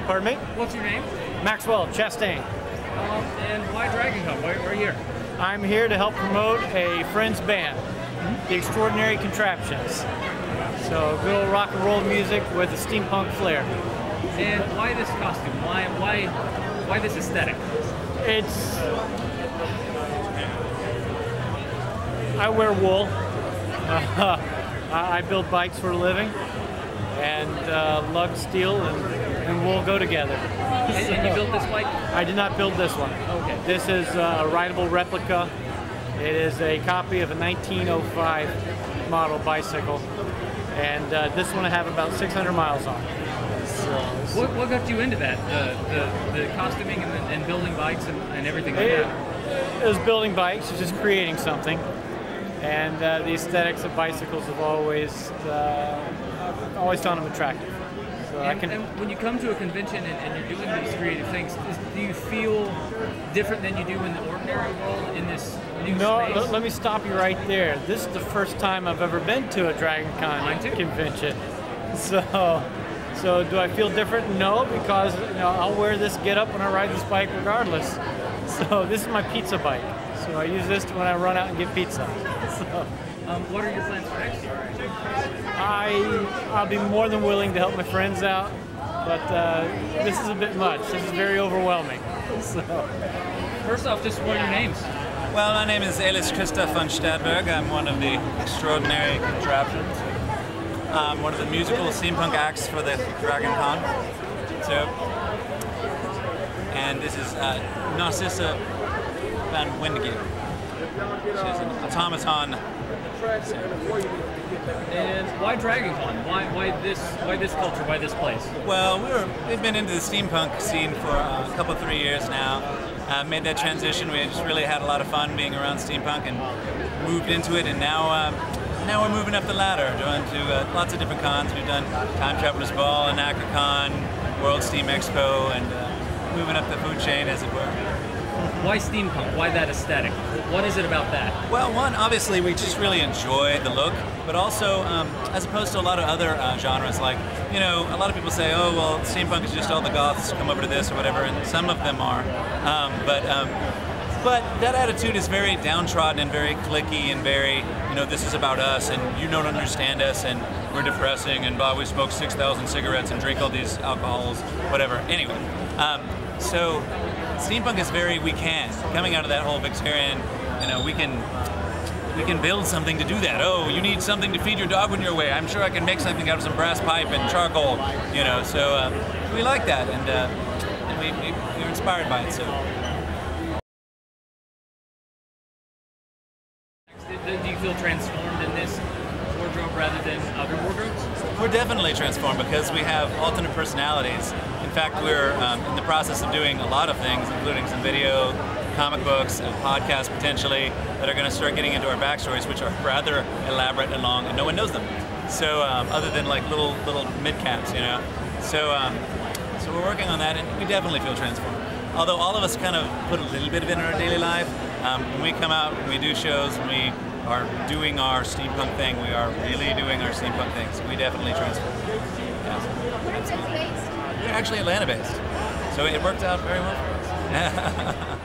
Pardon me? What's your name? Maxwell, Chastain. And why DragonCon? Why are you here? I'm here to help promote a friend's band, the Extraordinary Contraptions. So good old rock and roll music with a steampunk flair. And why this costume? Why this aesthetic? I wear wool. I build bikes for a living, and lug, steel, and wool go together. And you built this bike? I did not build this one. Okay. This is a rideable replica. It is a copy of a 1905 model bicycle, and this one I have about 600 miles on. So, what got you into that? The costuming and building bikes and everything like that? It was building bikes, it was just creating something. And the aesthetics of bicycles have always found them attractive. So and when you come to a convention and you're doing these creative things, do you feel different than you do in the ordinary world in this new space? No, let me stop you right there. This is the first time I've ever been to a DragonCon convention. So do I feel different? No, because I'll wear this get-up when I ride this bike regardless. So this is my pizza bike. So I use this when I run out and get pizza. So, what are your plans for next year? I'll be more than willing to help my friends out, but this is a bit much. This is very overwhelming. So. First off, just what are your names? Well, my name is Alice Christoph von Stadberg. I'm one of the Extraordinary Contraptions. I'm one of the musical steampunk acts for the DragonCon. So, and this is Narcissa van Windigate. She's an automaton. And why DragonCon? Why this culture? Why this place? Well, we've been into the steampunk scene for a couple, 3 years now. Made that transition. We just really had a lot of fun being around steampunk and moved into it. And now we're moving up the ladder, going to lots of different cons. We've done Time Traveler's Ball and AcroCon, World Steam Expo, and moving up the food chain, as it were. Why steampunk? Why that aesthetic? What is it about that? Well, one, obviously we just really enjoy the look, but also as opposed to a lot of other genres, like, a lot of people say, oh, well, steampunk is just all the goths come over to this or whatever, and some of them are, but that attitude is very downtrodden and very cliquey and very, this is about us and you don't understand us and we're depressing and blah, we smoke 6,000 cigarettes and drink all these alcohols, whatever. Anyway, so steampunk is very coming out of that whole Victorian, we can build something to do that. Oh, you need something to feed your dog when you're away. I'm sure I can make something out of some brass pipe and charcoal, so we like that, and we're inspired by it, so. Do you feel transformed in this wardrobe rather than other wardrobes? We're definitely transformed because we have alternate personalities. In fact, we're in the process of doing a lot of things, including some video, comic books, a podcast potentially, that are going to start getting into our backstories, which are rather elaborate and long, and no one knows them. So other than like little mid-caps, So we're working on that, and we definitely feel transformed. Although all of us kind of put a little bit of it in our daily life. When we come out, when we do shows, when we are doing our steampunk thing, we are really doing our steampunk things. We definitely transform. Yeah. Where exactly based? We're actually Atlanta based, so it worked out very well for us.